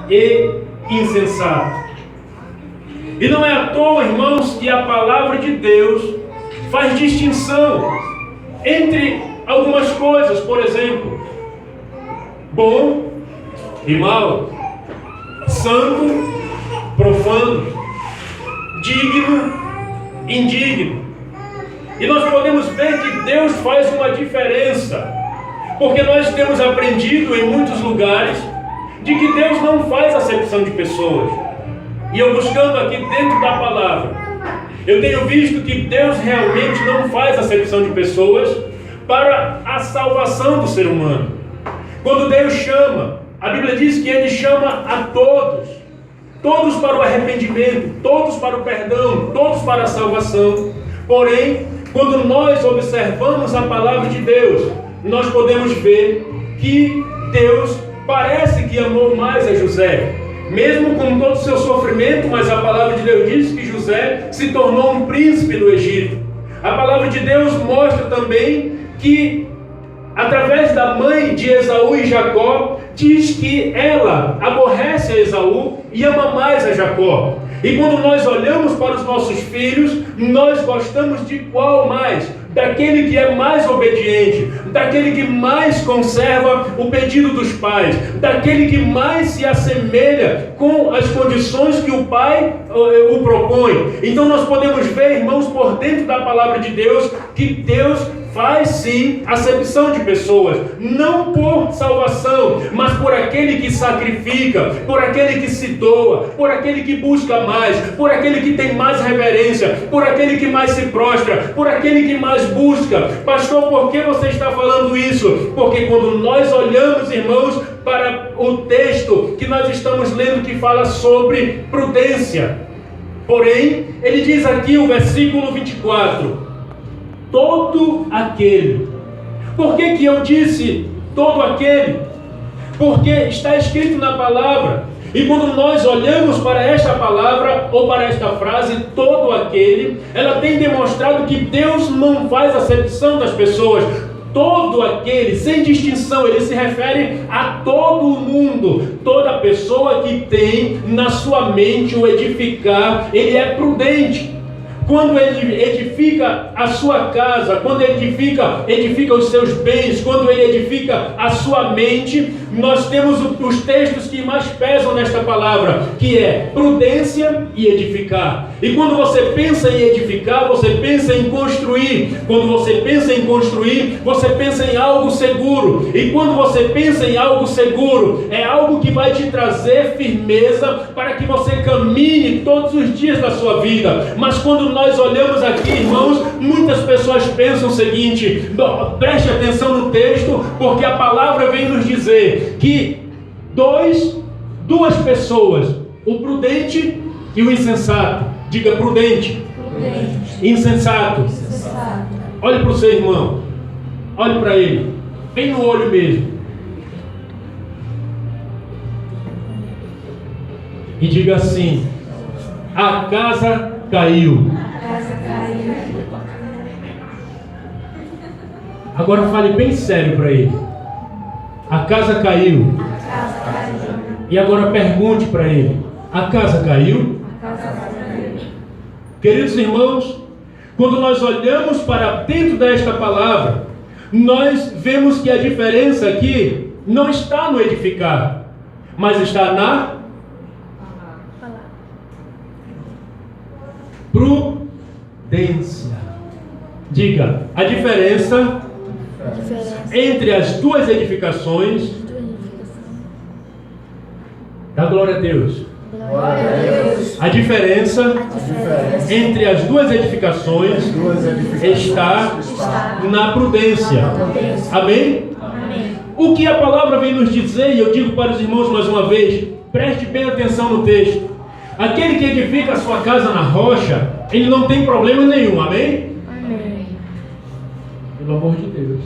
e insensato. E não é à toa, irmãos, que a palavra de Deus faz distinção entre algumas coisas, por exemplo, bom e mal, santo, profano, digno, indigno. E nós podemos ver que Deus faz uma diferença, porque nós temos aprendido em muitos lugares de que Deus não faz acepção de pessoas. E eu buscando aqui dentro da palavra, eu tenho visto que Deus realmente não faz acepção de pessoas para a salvação do ser humano. Quando Deus chama, a Bíblia diz que Ele chama a todos, todos para o arrependimento, todos para o perdão, todos para a salvação. Porém, quando nós observamos a palavra de Deus, nós podemos ver que Deus parece que amou mais a José, mesmo com todo o seu sofrimento, mas a palavra de Deus diz que José se tornou um príncipe do Egito. A palavra de Deus mostra também que, através da mãe de Esaú e Jacó, diz que ela aborrece a Esaú e ama mais a Jacó. E quando nós olhamos para os nossos filhos, nós gostamos de qual mais? Daquele que é mais obediente, daquele que mais conserva o pedido dos pais, daquele que mais se assemelha com as condições que o pai o propõe. Então nós podemos ver, irmãos, por dentro da palavra de Deus, que Deus faz sim acepção de pessoas, não por salvação, mas por aquele que sacrifica, por aquele que se doa, por aquele que busca mais, por aquele que tem mais reverência, por aquele que mais se prostra, por aquele que mais busca. Pastor, por que você está falando isso? Porque quando nós olhamos, irmãos, para o texto que nós estamos lendo, que fala sobre prudência, porém, ele diz aqui o versículo 24, todo aquele. Por que eu disse todo aquele? Porque está escrito na palavra. E quando nós olhamos para esta palavra, ou para esta frase, todo aquele, ela tem demonstrado que Deus não faz acepção das pessoas. Todo aquele, sem distinção, ele se refere a todo mundo, toda pessoa que tem na sua mente o edificar, ele é prudente. Quando ele edifica a sua casa, quando ele edifica os seus bens, quando ele edifica a sua mente, nós temos os textos que mais pesam nesta palavra, que é prudência e edificar. E quando você pensa em edificar, você pensa em construir. Quando você pensa em construir, você pensa em algo seguro. E quando você pensa em algo seguro, é algo que vai te trazer firmeza para que você caminhe todos os dias da sua vida. Mas quando nós olhamos aqui, irmãos, muitas pessoas pensam o seguinte: preste atenção no texto, porque a palavra vem nos dizer que duas pessoas, o prudente e o insensato. Diga prudente. Insensato. Olhe para o seu irmão, olhe para ele, bem no olho mesmo, e diga assim: a casa caiu. Agora fale bem sério para ele: a casa caiu. E agora pergunte para ele: a casa caiu? Queridos irmãos, quando nós olhamos para dentro desta palavra, nós vemos que a diferença aqui não está no edificar, mas está na prudência. Diga: a diferença entre as duas edificações. Dá glória a Deus. A diferença entre as duas edificações está na prudência. Amém? O que a palavra vem nos dizer, e eu digo para os irmãos mais uma vez, preste bem atenção no texto. Aquele que edifica a sua casa na rocha, ele não tem problema nenhum. Amém? Pelo amor de Deus.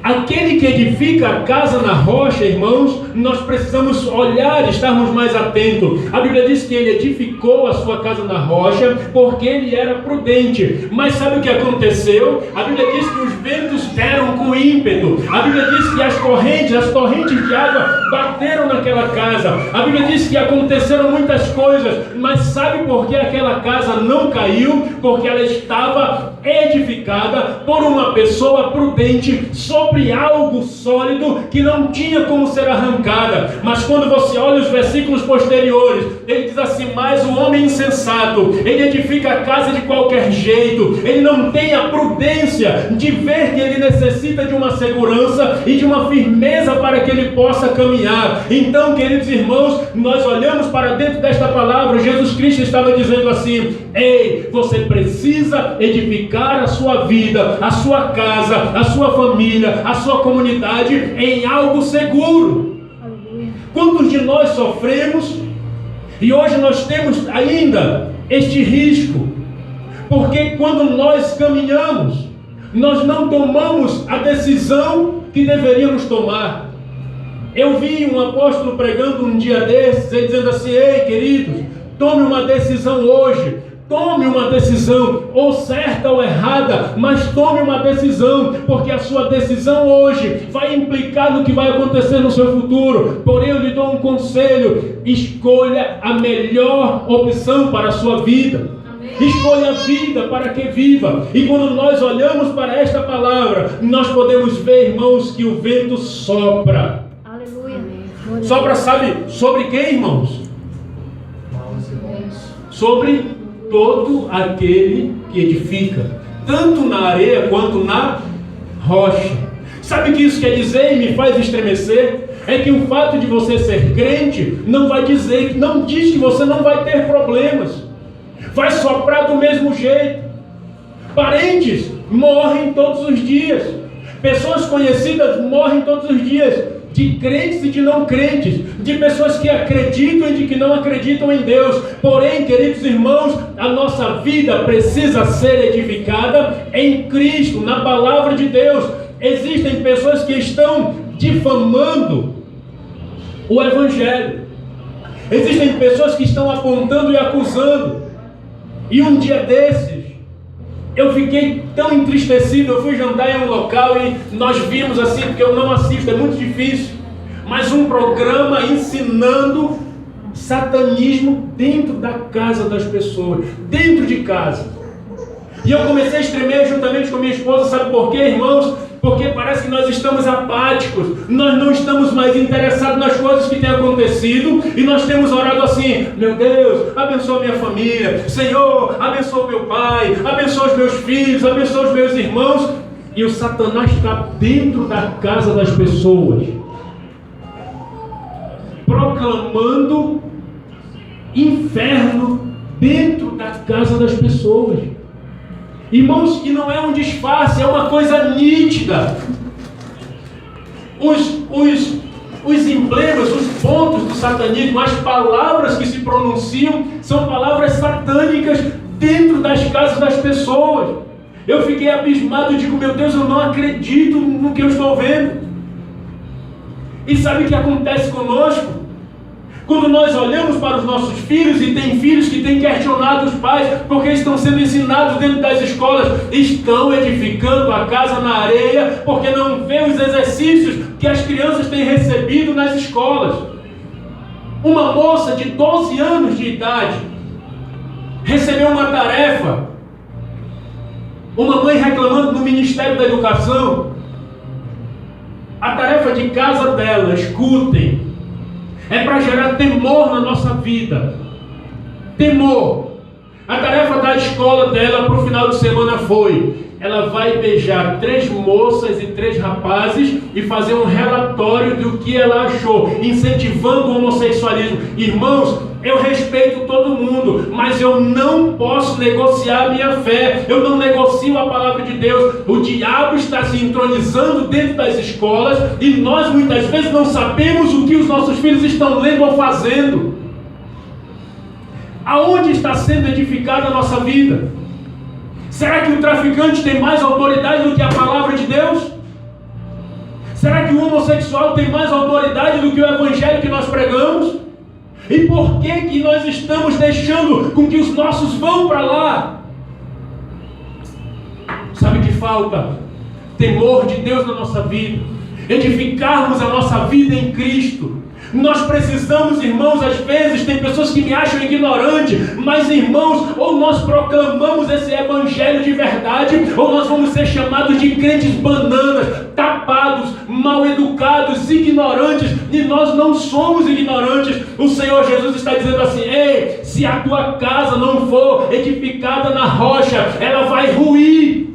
Aquele que edifica a casa na rocha, irmãos, nós precisamos olhar, estarmos mais atentos. A Bíblia diz que ele edificou a sua casa na rocha porque ele era prudente. Mas sabe o que aconteceu? A Bíblia diz que os ventos deram com ímpeto. A Bíblia diz que as torrentes de água bateram aquela casa. A Bíblia diz que aconteceram muitas coisas, mas sabe por que aquela casa não caiu? Porque ela estava edificada por uma pessoa prudente sobre algo sólido que não tinha como ser arrancada. Mas quando você olha os versículos posteriores, ele diz assim: mas o homem insensato, ele edifica a casa de qualquer jeito, ele não tem a prudência de ver que ele necessita de uma segurança e de uma firmeza para que ele possa caminhar. Então, queridos irmãos, nós olhamos para dentro desta palavra. Jesus Cristo estava dizendo assim: ei, você precisa edificar a sua vida, a sua casa, a sua família, a sua comunidade em algo seguro. Quantos de nós sofremos e hoje nós temos ainda este risco? Porque quando nós caminhamos, nós não tomamos a decisão que deveríamos tomar. Eu vi um apóstolo pregando um dia desses, ele dizendo assim: ei, queridos, tome uma decisão hoje. Tome uma decisão, ou certa ou errada, mas tome uma decisão, porque a sua decisão hoje vai implicar no que vai acontecer no seu futuro. Porém, eu lhe dou um conselho: escolha a melhor opção para a sua vida. Escolha a vida para que viva. E quando nós olhamos para esta palavra, nós podemos ver, irmãos, que o vento sopra. Aleluia. Sopra, sabe sobre quem, irmãos? Sobre todo aquele que edifica, tanto na areia quanto na rocha. Sabe o que isso quer dizer e me faz estremecer? É que o fato de você ser crente não diz que você não vai ter problemas. Vai soprar do mesmo jeito. Parentes morrem todos os dias. Pessoas conhecidas morrem todos os dias. De crentes e de não crentes, de pessoas que acreditam e de que não acreditam em Deus. Porém, queridos irmãos, a nossa vida precisa ser edificada em Cristo, na palavra de Deus. Existem pessoas que estão difamando o Evangelho. Existem pessoas que estão apontando e acusando. E um dia desses, eu fiquei tão entristecido. Eu fui jantar em um local e nós vimos assim, porque eu não assisto, é muito difícil, mas um programa ensinando satanismo dentro da casa das pessoas, dentro de casa. E eu comecei a estremer juntamente com minha esposa. Sabe por quê, irmãos? Porque parece que nós estamos apáticos, nós não estamos mais interessados nas coisas que têm acontecido, e nós temos orado assim: meu Deus, abençoa minha família, Senhor, abençoa meu pai, abençoa os meus filhos, abençoa os meus irmãos. E o Satanás está dentro da casa das pessoas, proclamando inferno dentro da casa das pessoas. Irmãos, que não é um disfarce, é uma coisa nítida. Os emblemas, os pontos do satanismo, as palavras que se pronunciam, são palavras satânicas dentro das casas das pessoas. Eu fiquei abismado e digo: meu Deus, eu não acredito no que eu estou vendo. E sabe o que acontece conosco? Quando nós olhamos para os nossos filhos, e tem filhos que têm questionado os pais, porque estão sendo ensinados dentro das escolas, estão edificando a casa na areia, porque não vê os exercícios que as crianças têm recebido nas escolas. Uma moça de 12 anos de idade recebeu uma tarefa, uma mãe reclamando no Ministério da Educação. A tarefa de casa dela, escutem, é para gerar temor na nossa vida. Temor. A tarefa da escola dela para o final de semana foi: ela vai beijar 3 moças e 3 rapazes e fazer um relatório do que ela achou, incentivando o homossexualismo. Irmãos, eu respeito todo mundo, mas eu não posso negociar a minha fé. Eu não negocio a palavra de Deus. O diabo está se entronizando dentro das escolas e nós muitas vezes não sabemos o que os nossos filhos estão lendo ou fazendo. Aonde está sendo edificada a nossa vida? Será que o traficante tem mais autoridade do que a palavra de Deus? Será que o homossexual tem mais autoridade do que o evangelho que nós pregamos? E por que nós estamos deixando com que os nossos vão para lá? Sabe o que falta? Temor de Deus na nossa vida. Edificarmos a nossa vida em Cristo. Nós precisamos, irmãos, às vezes tem pessoas que me acham ignorante, mas irmãos, ou nós proclamamos esse evangelho de verdade, ou nós vamos ser chamados de crentes bananas, tapados, mal educados, ignorantes, e nós não somos ignorantes. O Senhor Jesus está dizendo assim: ei, se a tua casa não for edificada na rocha, ela vai ruir.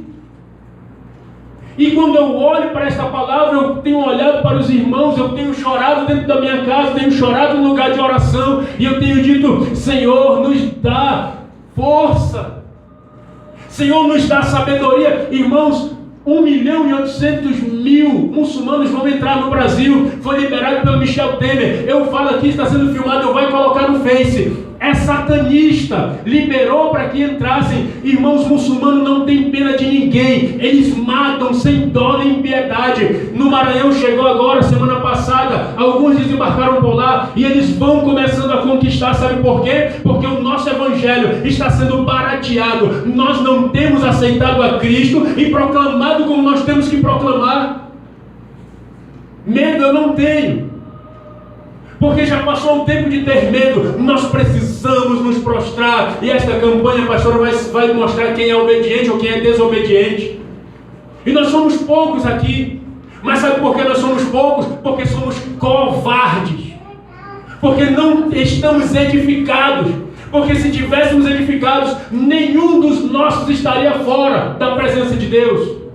E quando eu olho para esta palavra, eu tenho olhado para os irmãos, eu tenho chorado dentro da minha casa, tenho chorado no lugar de oração, e eu tenho dito: Senhor, nos dá força, Senhor, nos dá sabedoria. Irmãos, 1.800.000 muçulmanos vão entrar no Brasil, foi liberado pelo Michel Temer. Eu falo aqui, está sendo filmado, eu vou colocar no Face. É satanista, liberou para que entrassem. Irmãos, muçulmanos não tem pena de ninguém, eles matam sem dó nem piedade. No Maranhão chegou agora, semana passada, alguns desembarcaram por lá, e eles vão começando a conquistar. Sabe por quê? Porque o nosso evangelho está sendo barateado. Nós não temos aceitado a Cristo e proclamado como nós temos que proclamar. Medo eu não tenho, porque já passou o tempo de ter medo. Nós precisamos nos prostrar. E esta campanha, pastora, vai mostrar quem é obediente ou quem é desobediente. E nós somos poucos aqui. Mas sabe por que nós somos poucos? Porque somos covardes. Porque não estamos edificados. Porque se tivéssemos edificados, nenhum dos nossos estaria fora da presença de Deus.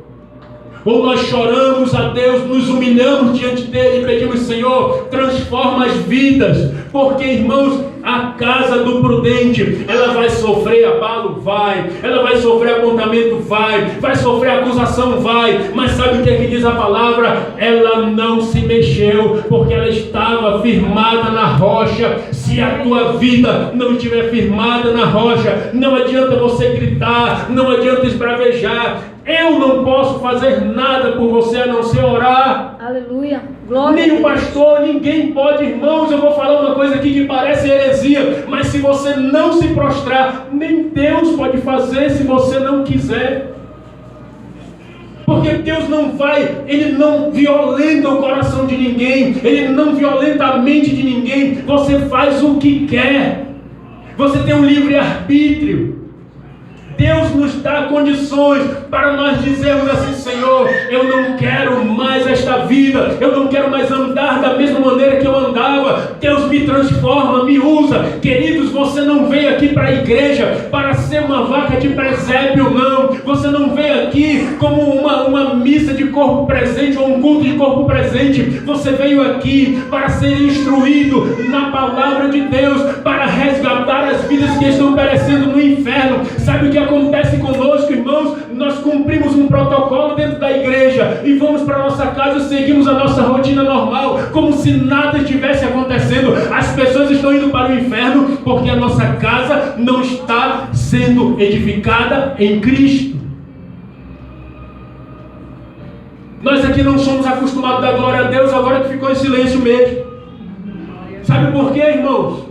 Ou nós choramos a Deus, nos humilhamos diante dele e pedimos: Senhor, transforma as vidas. Porque, irmãos, a casa do prudente, ela vai sofrer abalo? Vai. Ela vai sofrer apontamento? Vai sofrer acusação? Vai. Mas sabe o que é que diz a palavra? Ela não se mexeu, porque ela estava firmada na rocha. Se a tua vida não estiver firmada na rocha, não adianta você gritar, não adianta esbravejar. Eu não posso fazer nada por você a não ser orar. Aleluia. Glória. Nem o pastor, ninguém pode. Irmãos, eu vou falar uma coisa aqui que parece heresia, mas se você não se prostrar, nem Deus pode fazer se você não quiser. Porque Deus não vai, Ele não violenta o coração de ninguém, Ele não violenta a mente de ninguém. Você faz o que quer. Você tem um livre-arbítrio. Deus nos dá condições para nós dizermos assim: Senhor, eu não quero mais esta vida, eu não quero mais andar da mesma maneira que eu andava. Deus me transforma, me usa. Queridos, você não veio aqui para a igreja para ser uma vaca de presépio, não. Você não veio aqui como uma missa de corpo presente ou um culto de corpo presente. Você veio aqui para ser instruído na palavra de Deus, para resgatar as vidas que estão perecendo no inferno. Sabe o que acontece conosco, irmãos? Nós cumprimos um protocolo dentro da igreja e vamos para a nossa casa, seguimos a nossa rotina normal, como se nada estivesse acontecendo. As pessoas estão indo para o inferno porque a nossa casa não está sendo edificada em Cristo. Nós aqui não somos acostumados a dar glória a Deus, agora que ficou em silêncio mesmo. Sabe por quê, irmãos?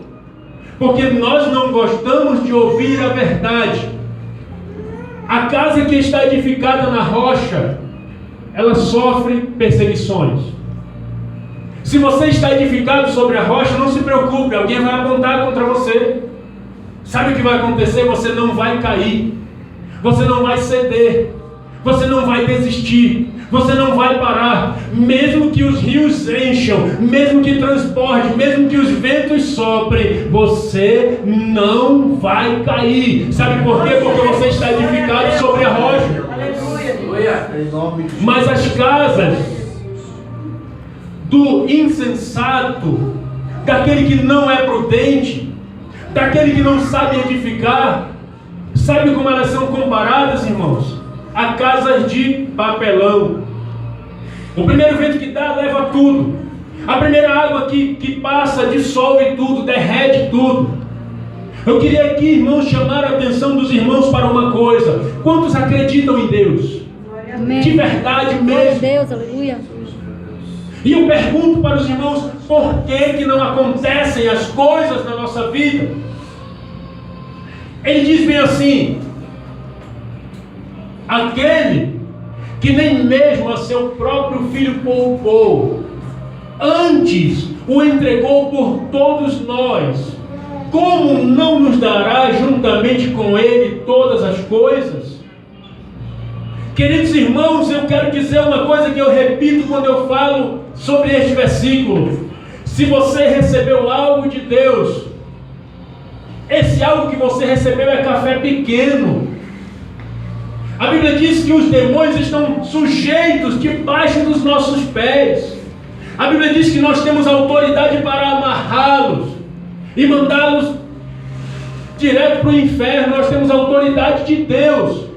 Porque nós não gostamos de ouvir a verdade. A casa que está edificada na rocha, ela sofre perseguições. Se você está edificado sobre a rocha, não se preocupe, alguém vai apontar contra você. Sabe o que vai acontecer? Você não vai cair, você não vai ceder, você não vai desistir, você não vai parar. Mesmo que os rios encham, mesmo que transborde, mesmo que os ventos soprem, você não vai cair. Sabe por quê? Porque você está edificado sobre a rocha. Mas as casas do insensato, daquele que não é prudente, daquele que não sabe edificar, sabe como elas são comparadas, irmãos? A casas de papelão. O primeiro vento que dá leva tudo. A primeira água que passa dissolve tudo, derrete tudo. Eu queria aqui, irmãos, chamar a atenção dos irmãos para uma coisa. Quantos acreditam em Deus? Amém. De verdade mesmo. Glória a Deus, aleluia. E eu pergunto para os irmãos: por que não acontecem as coisas na nossa vida? Ele diz bem assim: aquele que nem mesmo a seu próprio filho poupou, antes o entregou por todos nós, como não nos dará juntamente com Ele todas as coisas? Queridos irmãos, eu quero dizer uma coisa que eu repito quando eu falo sobre este versículo. Se você recebeu algo de Deus, esse algo que você recebeu é café pequeno. A Bíblia diz que os demônios estão sujeitos debaixo dos nossos pés. A Bíblia diz que nós temos autoridade para amarrá-los e mandá-los direto para o inferno. Nós temos autoridade de Deus.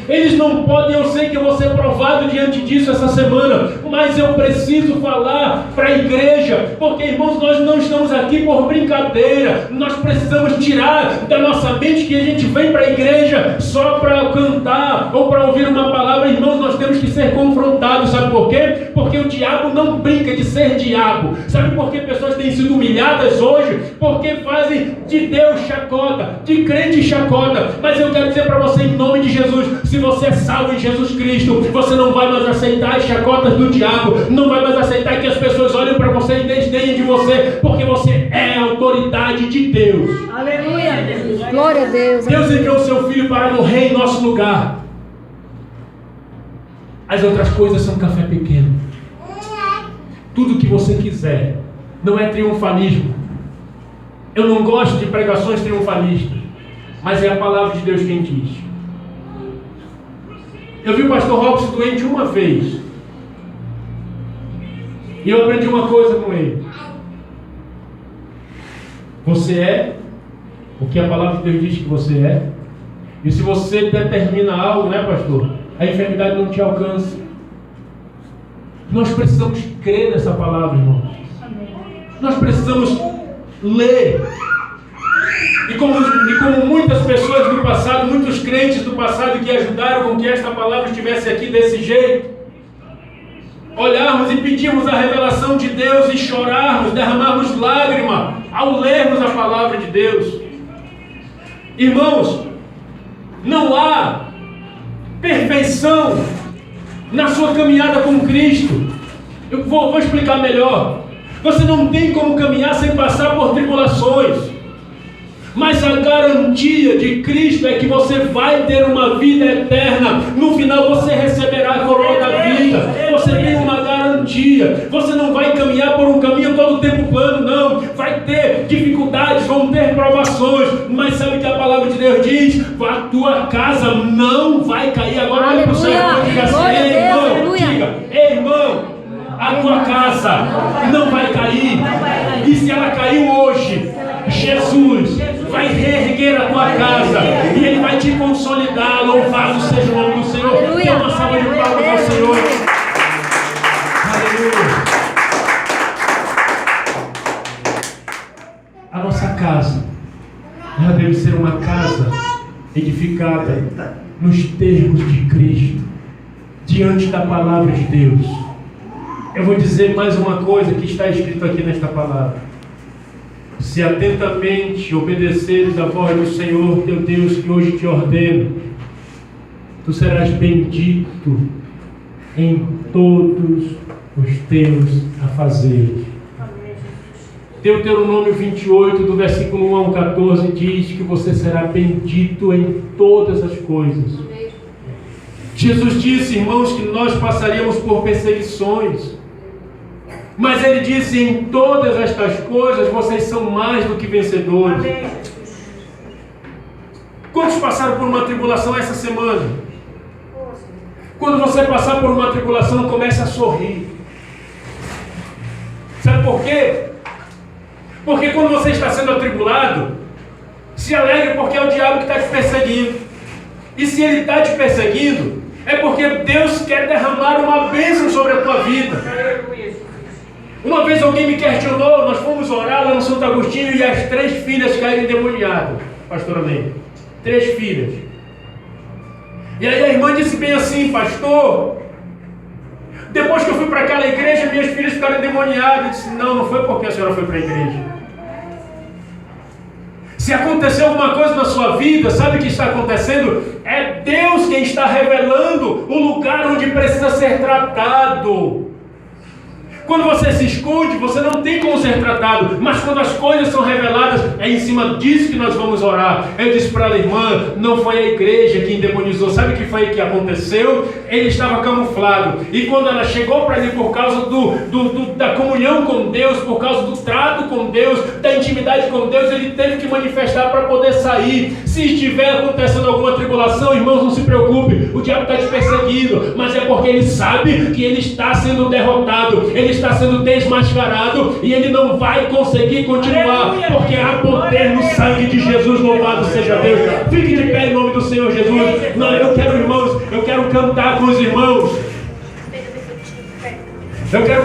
Eles não podem, eu sei que eu vou ser provado diante disso essa semana, mas eu preciso falar para a igreja, porque irmãos, nós não estamos aqui por brincadeira. Nós precisamos tirar da nossa mente que a gente vem para a igreja só para cantar ou para ouvir uma palavra. Irmãos, nós temos que ser confrontados, sabe por quê? Porque o diabo não brinca de ser diabo. Sabe por que pessoas têm sido humilhadas hoje? Porque fazem de Deus chacota, de crente chacota. Mas eu quero dizer para você, em nome de Jesus, se você é salvo em Jesus Cristo, você não vai mais aceitar as chacotas do diabo, não vai mais aceitar que as pessoas olhem para você e desdenhem de você, porque você é a autoridade de Deus. Aleluia. Glória a Deus. Deus enviou o seu Filho para morrer em nosso lugar. As outras coisas são café pequeno. Tudo que você quiser não é triunfalismo. Eu não gosto de pregações triunfalistas, mas é a palavra de Deus quem diz. Eu vi o pastor Robson doente uma vez, e eu aprendi uma coisa com ele: você é o que a palavra de Deus diz que você é, e se você determina algo, né, pastor, a enfermidade não te alcança. Nós precisamos crer nessa palavra, irmão. Nós precisamos ler. E como muitas pessoas do passado, muitos crentes do passado que ajudaram com que esta palavra estivesse aqui desse jeito, olharmos e pedirmos a revelação de Deus e chorarmos, derramarmos lágrima ao lermos a palavra de Deus. Irmãos, não há perfeição na sua caminhada com Cristo. Eu vou explicar melhor. Você não tem como caminhar sem passar por tribulações. Mas a garantia de Cristo é que você vai ter uma vida eterna. No final você receberá a coroa da vida. Você tem uma garantia. Você não vai caminhar por um caminho todo o tempo plano, não. Vai ter dificuldades, vão ter provações. Mas sabe o que a palavra de Deus diz? A tua casa não vai cair. Agora olha para o seu irmão e diga assim: ei, irmão, diga, ei, irmão, a tua casa não vai cair. E se ela caiu hoje, Jesus vai reerguer a tua casa e Ele vai te consolidar. Louvado seja o nome do Senhor. Dê uma salva de palmas ao Senhor. Aleluia. A nossa casa, ela deve ser uma casa edificada nos termos de Cristo, diante da palavra de Deus. Eu vou dizer mais uma coisa que está escrito aqui nesta palavra: se atentamente obedeceres a voz do Senhor teu Deus, que hoje te ordeno, tu serás bendito em todos os teus afazeres. Deuteronômio 28, do versículo 1 ao 14, diz que você será bendito em todas as coisas. Jesus disse, irmãos, que nós passaríamos por perseguições, mas Ele disse: em todas estas coisas vocês são mais do que vencedores. Amém. Quantos passaram por uma tribulação essa semana? Quando você passar por uma tribulação, comece a sorrir. Sabe por quê? Porque quando você está sendo atribulado, se alegre, porque é o diabo que está te perseguindo. E se ele está te perseguindo, é porque Deus quer derramar uma bênção sobre a tua vida. Uma vez alguém me questionou, nós fomos orar lá no Santo Agostinho e as 3 filhas caíram endemoniadas, pastora Ney. 3 filhas. E aí a irmã disse bem assim: pastor, depois que eu fui para aquela igreja, minhas filhas ficaram endemoniadas. Eu disse: não foi porque a senhora foi para a igreja. Se aconteceu alguma coisa na sua vida, sabe o que está acontecendo? É Deus quem está revelando o lugar onde precisa ser tratado. Quando você se esconde, você não tem como ser tratado. Mas quando as coisas são reveladas, é em cima disso que nós vamos orar. Eu disse para ela, irmã, não foi a igreja que endemonizou. Sabe o que foi que aconteceu? Ele estava camuflado. E quando ela chegou para ele por causa da comunhão com Deus, por causa do trato com Deus, da intimidade com Deus, ele teve que manifestar para poder sair. Se estiver acontecendo alguma tribulação, irmãos, não se preocupe. O diabo está te perseguindo. Mas é porque ele sabe que ele está sendo derrotado. Ele está sendo desmascarado e ele não vai conseguir continuar, porque há poder no sangue de Jesus, louvado seja Deus. Fique de pé em nome do Senhor Jesus. Não, eu quero, irmãos, eu quero cantar com os irmãos. Eu quero